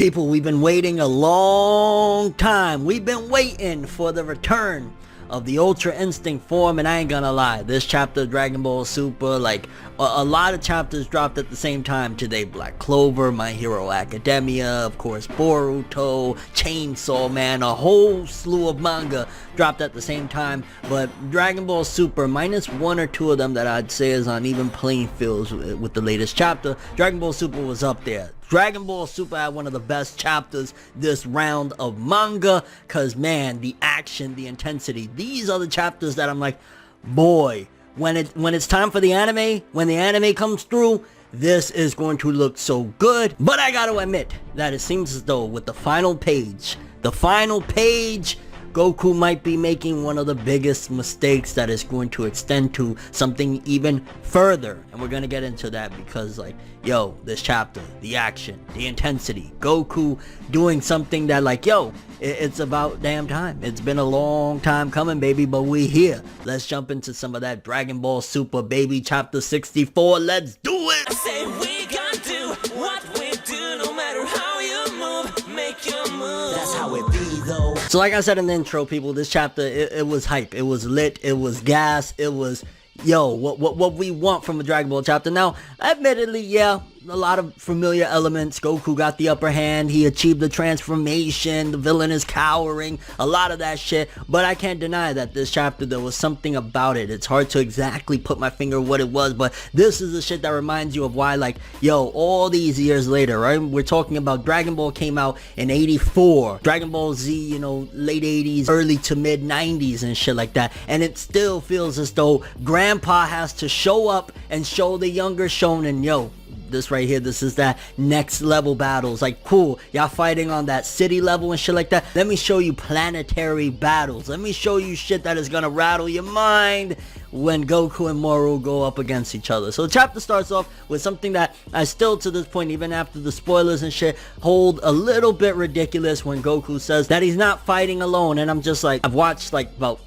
People, we've been waiting a long time. We've been waiting for the return of the Ultra Instinct form, and I ain't gonna lie, this chapter of Dragon Ball Super, like a lot of chapters dropped at the same time today. Black Clover, My Hero Academia, of course Boruto, Chainsaw Man, a whole slew of manga dropped at the same time. But Dragon Ball Super, minus one or two of them that I'd say is on even playing fields with the latest chapter, Dragon Ball Super was up there. Dragon Ball Super had one of the best chapters this round of manga, cause man, the action, the intensity, these are the chapters that I'm like, boy, when it's time for the anime, when the anime comes through, this is going to look so good. But I gotta admit that it seems as though with the final page, Goku might be making one of the biggest mistakes that is going to extend to something even further. And we're going to get into that because, like, yo, this chapter, the action, the intensity, Goku doing something that, like, yo, it's about damn time. It's been a long time coming, baby, but we here. Let's jump into some of that Dragon Ball Super, baby, chapter 64. Let's do it! I say we gonna do what we do, no matter how you move, make your move. That's how it be, though. So like I said in the intro, people, this chapter, it was hype, it was lit, it was gas, it was, yo, what we want from a Dragon Ball chapter. Now, admittedly, yeah, a lot of familiar elements. Goku got the upper hand, he achieved the transformation, the villain is cowering, a lot of that shit. But I can't deny that this chapter, there was something about it. It's hard to exactly put my finger on what it was, but this is the shit that reminds you of why, like, yo, all these years later, right? We're talking about Dragon Ball came out in 84, Dragon Ball Z, you know, late 80s, early to mid 90s and shit like that. And it still feels as though Grandpa has to show up and show the younger shonen, yo, this right here, this is that next level battles. Like, cool, y'all fighting on that city level and shit like that. Let me show you planetary battles. Let me show you shit that is gonna rattle your mind when Goku and Moro go up against each other. So the chapter starts off with something that I still to this point, even after the spoilers and shit, hold a little bit ridiculous when Goku says that he's not fighting alone. And I'm just like, I've watched like about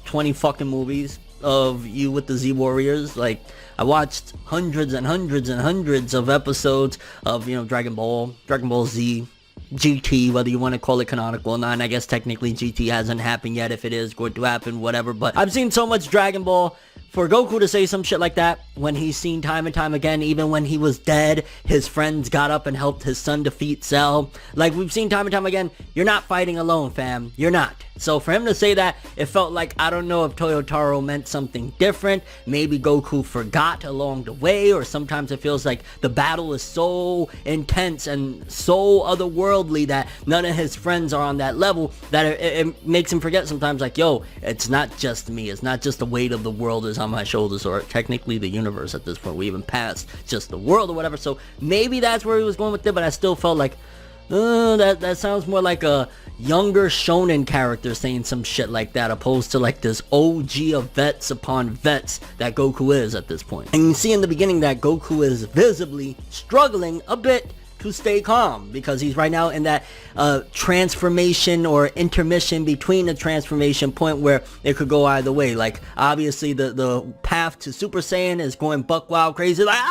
20 fucking movies of you with the Z Warriors. Like, I watched hundreds and hundreds and hundreds of episodes of, you know, Dragon Ball Z, GT, whether you want to call it canonical or not. And I guess technically GT hasn't happened yet. If it is going to happen, whatever. But I've seen so much Dragon Ball. For Goku to say some shit like that when he's seen time and time again, even when he was dead, his friends got up and helped his son defeat Cell. Like, we've seen time and time again, you're not fighting alone, fam. You're not. So for him to say that, it felt like, I don't know if Toyotaro meant something different. Maybe Goku forgot along the way, or sometimes it feels like the battle is so intense and so otherworldly that none of his friends are on that level, that it makes him forget sometimes, like, yo, it's not just me. It's not just the weight of the world is on my shoulders, or technically the universe at this point. We even passed just the world or whatever. So maybe that's where he was going with it, but I still felt like, that sounds more like a younger shonen character saying some shit like that, opposed to like this OG of vets upon vets that Goku is at this point. And you see in the beginning that Goku is visibly struggling a bit to stay calm, because he's right now in that transformation or intermission between the transformation point where it could go either way. Like, obviously the path to Super Saiyan is going buck wild crazy, like,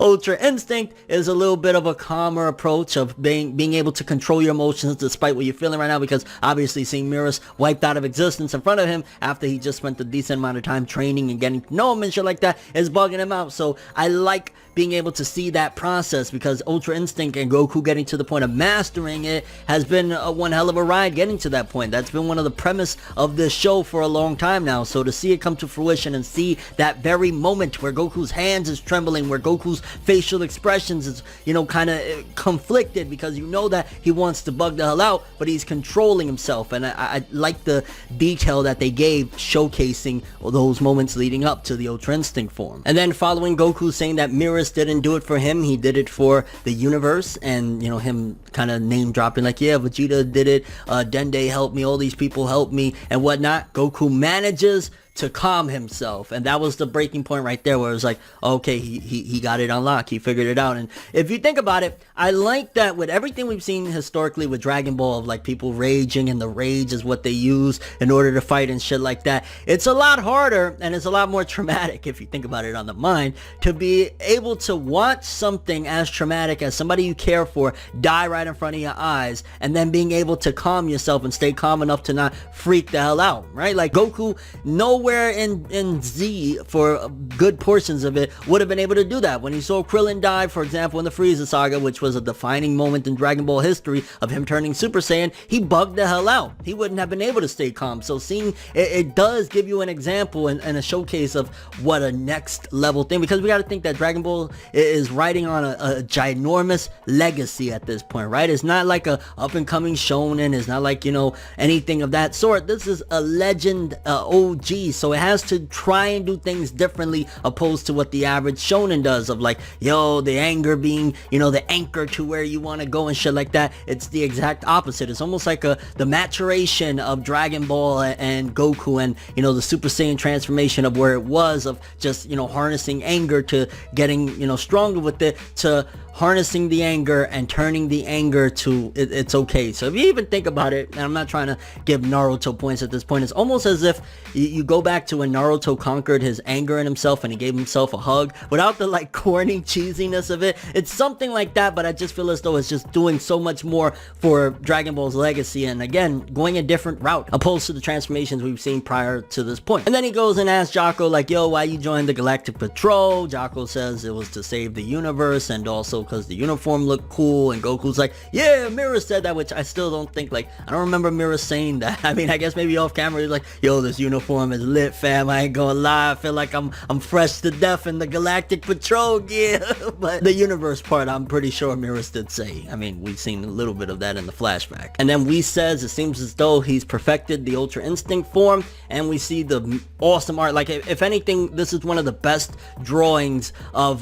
Ultra Instinct is a little bit of a calmer approach of being able to control your emotions despite what you're feeling right now, because obviously seeing Mirrors wiped out of existence in front of him after he just spent a decent amount of time training and getting to know him and shit like that is bugging him out. So I like being able to see that process, because Ultra Instinct and Goku getting to the point of mastering it has been one hell of a ride getting to that point. That's been one of the premise of this show for a long time now. So to see it come to fruition and see that very moment where Goku's hands is trembling, where Goku's facial expressions is, you know, kind of conflicted, because you know that he wants to bug the hell out, but he's controlling himself. And I like the detail that they gave showcasing those moments leading up to the Ultra Instinct form. And then following Goku saying that Mirrors didn't do it for him, he did it for the universe, and, you know, him kind of name dropping like, yeah, Vegeta did it, Dende helped me, all these people helped me and whatnot. Goku manages to calm himself. And that was the breaking point right there, where it was like, okay, he got it unlocked. He figured it out. And if you think about it, I like that with everything we've seen historically with Dragon Ball, of like people raging, and the rage is what they use in order to fight and shit like that. It's a lot harder, and it's a lot more traumatic, if you think about it on the mind, to be able to watch something as traumatic as somebody you care for die right in front of your eyes, and then being able to calm yourself and stay calm enough to not freak the hell out, right? Like Goku, nowhere in Z, for good portions of it, would have been able to do that. When he saw Krillin die, for example, in the Frieza saga, which was a defining moment in Dragon Ball history of him turning Super Saiyan, he bugged the hell out. He wouldn't have been able to stay calm. So seeing it does give you an example and a showcase of what a next level thing, because we got to think that Dragon Ball is riding on a ginormous legacy at this point, right? It's not like a up and coming shonen. It's not like, you know, anything of that sort. This is a legend, OG, so it has to try and do things differently opposed to what the average shonen does, of like, yo, the anger being, you know, the anchor to where you want to go and shit like that. It's the exact opposite. It's almost like the maturation of Dragon Ball and Goku, and, you know, the Super Saiyan transformation of where it was of just, you know, harnessing anger to getting, you know, stronger with it, to harnessing the anger and turning the anger to it's okay. So if you even think about it, and I'm not trying to give Naruto points at this point, it's almost as if you go back to when Naruto conquered his anger in himself and he gave himself a hug without the like corny cheesiness of it. It's something like that, but I just feel as though it's just doing so much more for Dragon Ball's legacy, and again, going a different route opposed to the transformations we've seen prior to this point. And then he goes and asks Jocko like, yo, why you joined the Galactic Patrol? Jocko says it was to save the universe, and also because the uniform looked cool, and Goku's like, yeah, Mira said that, which I still don't think, like, I don't remember Mira saying that. I mean, I guess maybe off camera he's like, yo, this uniform is lit, fam, I ain't gonna lie, I feel like I'm fresh to death in the Galactic Patrol gear. But the universe part, I'm pretty sure Mira did say. I mean, we've seen a little bit of that in the flashback. And then Whis says it seems as though he's perfected the Ultra Instinct form, and we see the awesome art. Like, if anything, this is one of the best drawings of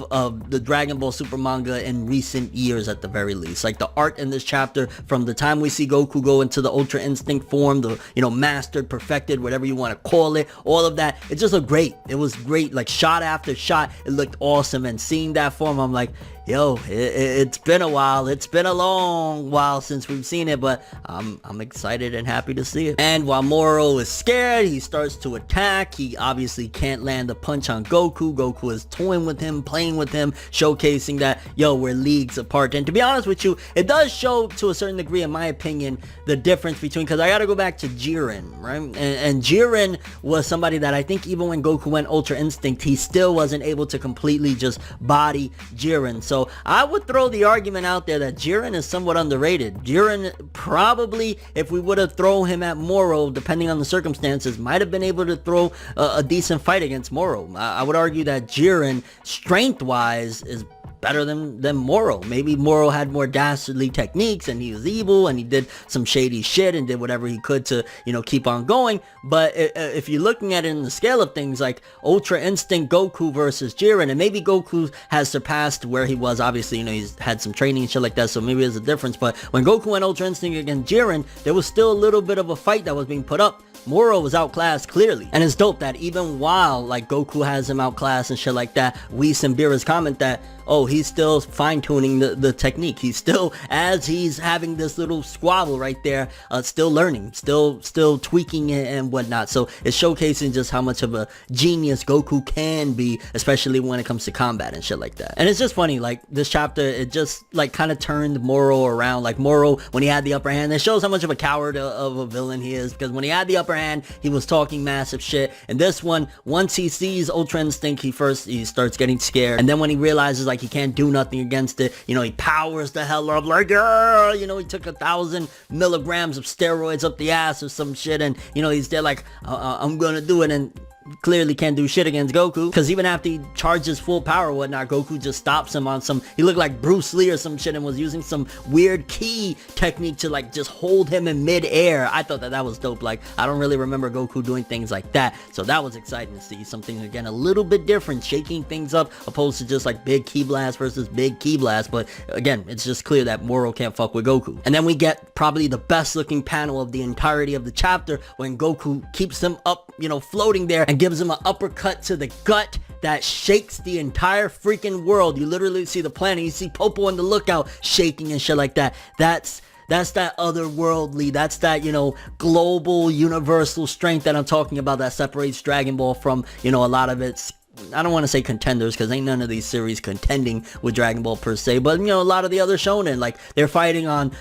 the Dragon Ball Super manga in recent years, at the very least. Like, the art in this chapter, from the time we see Goku go into the Ultra Instinct form, the, you know, mastered, perfected, whatever you want to call it, all of that, it just looked great. It was great. Like, shot after shot, it looked awesome. And seeing that form, I'm like, yo, it's been a while. It's been a long while since we've seen it, but I'm excited and happy to see it. And while Moro is scared, he starts to attack. He obviously can't land a punch on Goku. Goku is toying with him, playing with him, showcasing that, yo, we're leagues apart. And to be honest with you, it does show to a certain degree, in my opinion, the difference between, because I gotta go back to Jiren, right? And Jiren was somebody that I think even when Goku went Ultra Instinct, he still wasn't able to completely just body Jiren. So I would throw the argument out there that Jiren is somewhat underrated. Jiren probably, if we would have thrown him at Moro, depending on the circumstances, might have been able to throw a decent fight against Moro. I would argue that Jiren, strength-wise, is better than Moro. Maybe Moro had more dastardly techniques, and he was evil, and he did some shady shit and did whatever he could to, you know, keep on going. But if you're looking at it in the scale of things, like Ultra Instinct Goku versus Jiren, and maybe Goku has surpassed where he was. Obviously, you know, he's had some training and shit like that, so maybe there's a difference. But when Goku went Ultra Instinct against Jiren, there was still a little bit of a fight that was being put up. Moro was outclassed clearly, and it's dope that even while like Goku has him outclassed and shit like that, Whis and Beerus comment that, oh, he's still fine-tuning the technique. He's still, as he's having this little squabble right there, still learning, still tweaking it and whatnot. So it's showcasing just how much of a genius Goku can be, especially when it comes to combat and shit like that. And it's just funny, like, this chapter, it just like kind of turned Moro around. Like, Moro, when he had the upper hand, it shows how much of a coward of a villain he is, because when he had the upper hand, he was talking massive shit. And this one, once he sees Ultra Instinct, he starts getting scared, and then when he realizes like he can't do nothing against it, you know, he powers the hell up, like, you know, he took 1,000 milligrams of steroids up the ass or some shit, and, you know, he's there like, I'm gonna do it, and clearly can't do shit against Goku, because even after he charges full power or whatnot, Goku just stops him on some, he looked like Bruce Lee or some shit, and was using some weird key technique to like just hold him in mid-air. I thought that was dope. Like, I don't really remember Goku doing things like that, so that was exciting to see something again a little bit different, shaking things up opposed to just like big ki blast versus big ki blast. But again, it's just clear that Moro can't fuck with Goku. And then we get probably the best looking panel of the entirety of the chapter when Goku keeps him up, you know, floating there, and gives him an uppercut to the gut that shakes the entire freaking world. You literally see the planet, you see Popo on the lookout shaking and shit like that. That's that otherworldly, that's that, you know, global, universal strength that I'm talking about that separates Dragon Ball from, you know, a lot of its, I don't want to say contenders, because ain't none of these series contending with Dragon Ball per se, but, you know, a lot of the other shonen, like, they're fighting on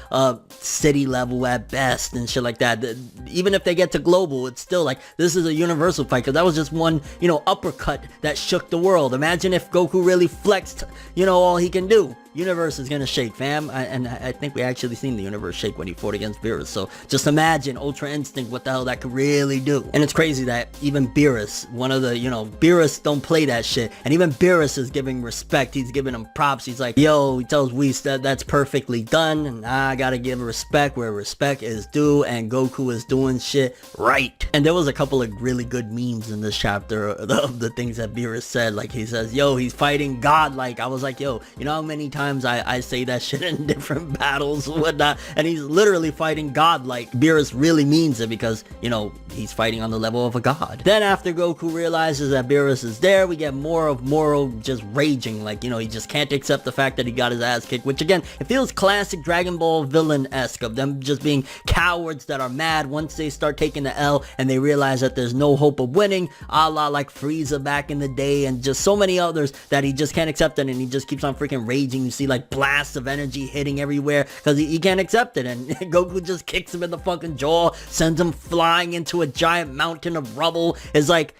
city level at best and shit like that. Even if they get to global, it's still like, this is a universal fight, because that was just one, you know, uppercut that shook the world. Imagine if Goku really flexed, you know, all he can do. Universe is gonna shake, fam. And I think we actually seen the universe shake when he fought against Beerus. So just imagine Ultra Instinct, what the hell that could really do. And it's crazy that even Beerus, one of the, you know, Beerus don't play that shit. And even Beerus is giving respect. He's giving him props. He's like, yo, he tells Whis that that's perfectly done. And I gotta give respect where respect is due. And Goku is doing shit right. And there was a couple of really good memes in this chapter of the things that Beerus said. Like he says, yo, he's fighting godlike. I was like, yo, you know how many times I say that shit in different battles and whatnot, and he's literally fighting godlike. Beerus really means it because, you know, he's fighting on the level of a god. Then after Goku realizes that Beerus is there, we get more of Moro just raging, like, you know, he just can't accept the fact that he got his ass kicked, which again, it feels classic Dragon Ball villain-esque of them just being cowards that are mad once they start taking the L and they realize that there's no hope of winning, a la like Frieza back in the day and just so many others that he just can't accept it, and he just keeps on freaking raging. You see like blasts of energy hitting everywhere because he can't accept it, and Goku just kicks him in the fucking jaw, sends him flying into a giant mountain of rubble. It's like,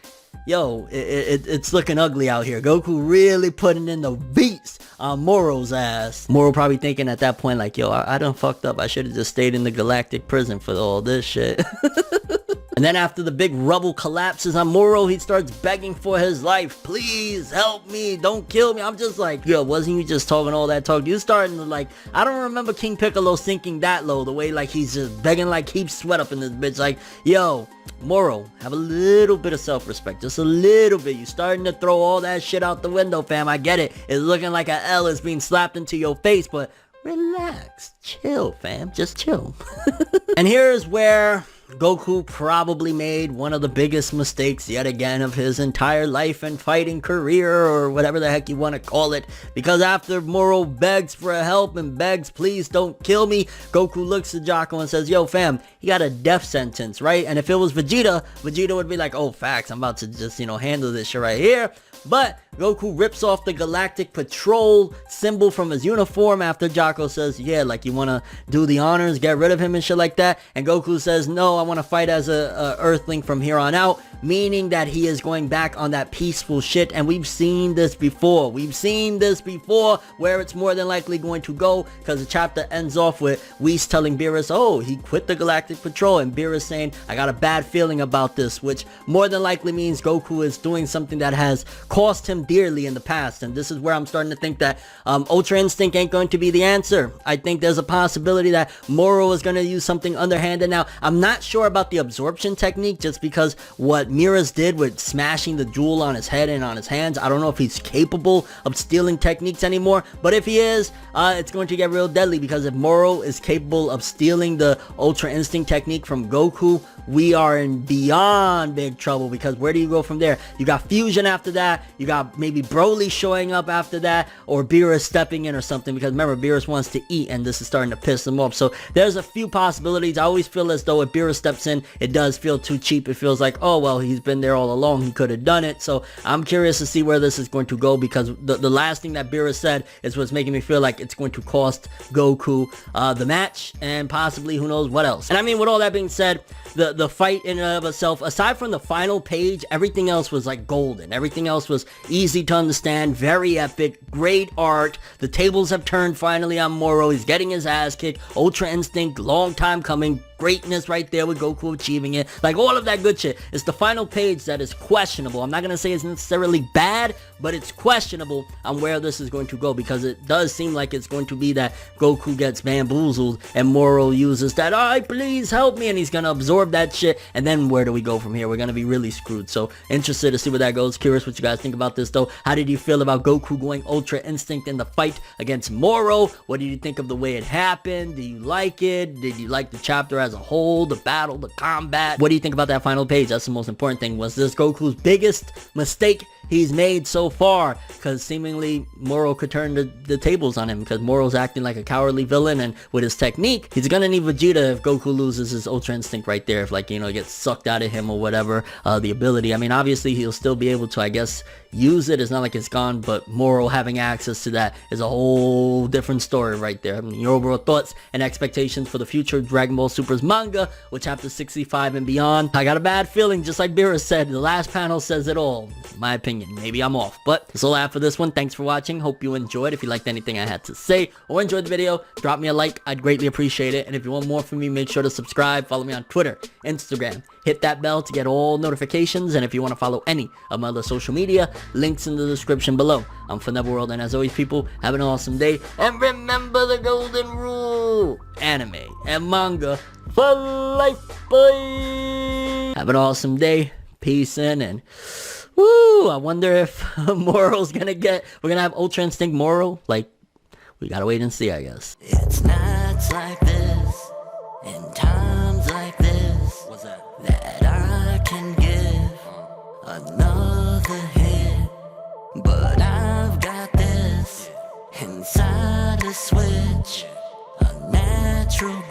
yo, it's looking ugly out here. Goku really putting in the beats on Moro's ass. Moro probably thinking at that point like, yo, I done fucked up. I should have just stayed in the galactic prison for all this shit. And then after the big rubble collapses on Moro, he starts begging for his life. Please help me. Don't kill me. I'm just like, yo, wasn't you just talking all that talk? You starting to like, I don't remember King Piccolo sinking that low. The way like he's just begging like heaps sweat up in this bitch. Like, yo, Moro, have a little bit of self-respect. Just a little bit. You starting to throw all that shit out the window, fam. I get it. It's looking like a L is being slapped into your face, but relax. Chill, fam. Just chill. And here's where Goku probably made one of the biggest mistakes yet again of his entire life and fighting career, or whatever the heck you want to call it, because after Moro begs for help and begs, please don't kill me, Goku looks at Jocko and says, yo fam, he got a death sentence, right? And if it was Vegeta would be like, oh facts, I'm about to just, you know, handle this shit right here. But Goku rips off the Galactic Patrol symbol from his uniform after Jocko says, yeah, like you want to do the honors, get rid of him and shit like that. And Goku says, no, I want to fight as a Earthling from here on out, meaning that he is going back on that peaceful shit. And we've seen this before. We've seen this before where it's more than likely going to go, because the chapter ends off with Whis telling Beerus, oh, he quit the Galactic Patrol, and Beerus saying, I got a bad feeling about this, which more than likely means Goku is doing something that has cost him dearly in the past. And this is where I'm starting to think that Ultra Instinct ain't going to be the answer. I think there's a possibility that Moro is going to use something underhanded. Now, I'm not sure about the absorption technique, just because what Miras did with smashing the jewel on his head and on his hands, I don't know if he's capable of stealing techniques anymore. But if he is, it's going to get real deadly, because if Moro is capable of stealing the Ultra Instinct technique from Goku, we are in beyond big trouble, because where do you go from there? You got fusion after that, you got maybe Broly showing up after that, or Beerus stepping in or something, because remember, Beerus wants to eat and this is starting to piss him off. So there's a few possibilities. I always feel as though if Beerus steps in, it does feel too cheap. It feels like, oh well, he's been there all along, he could have done it. So I'm curious to see where this is going to go, because the last thing that Beerus said is what's making me feel like it's going to cost Goku the match, and possibly who knows what else. And I mean, with all that being said, the fight in and of itself, aside from the final page, everything else was like golden. Everything else was easy to understand, very epic, great art. The tables have turned finally on Moro. He's getting his ass kicked. Ultra Instinct, long time coming. Greatness right there with Goku achieving it. Like all of that good shit. It's the final page that is questionable. I'm not going to say it's necessarily bad, but it's questionable on where this is going to go, because it does seem like it's going to be that Goku gets bamboozled and Moro uses that, please help me, and he's going to absorb that shit. And then where do we go from here? We're going to be really screwed. So interested to see where that goes. Curious what you guys think about this though. How did you feel about Goku going Ultra Instinct in the fight against Moro? What did you think of the way it happened? Do you like it? Did you like the chapter as as a whole, the battle, the combat. What do you think about that final page? That's the most important thing. Was this Goku's biggest mistake he's made so far? Because seemingly Moro could turn the tables on him, because Moro's acting like a cowardly villain, and with his technique, he's gonna need Vegeta if Goku loses his Ultra Instinct right there, if, like, you know, it gets sucked out of him or whatever, the ability. I mean, obviously he'll still be able to, I guess, use it. It's not like it's gone, but Moro having access to that is a whole different story right there. I mean, your overall thoughts and expectations for the future Dragon Ball Super's manga with chapter 65 and beyond. I got a bad feeling, just like Beerus said, the last panel says it all. My opinion. Maybe I'm off, but that's all I have for this one. Thanks for watching. Hope you enjoyed. If you liked anything I had to say or enjoyed the video, drop me a like. I'd greatly appreciate it. And if you want more from me, make sure to subscribe. Follow me on Twitter, Instagram. Hit that bell to get all notifications. And if you want to follow any of my other social media, links in the description below. I'm ForneverWorld, and as always, people, have an awesome day. And remember the golden rule: anime and manga for life, boy. Have an awesome day. Peace in, and woo, I wonder if Moro's we're gonna have Ultra Instinct Moro. Like, we gotta wait and see, I guess. It's nights like this, and times like this, that I can give another hit. But I've got this inside a switch, a natural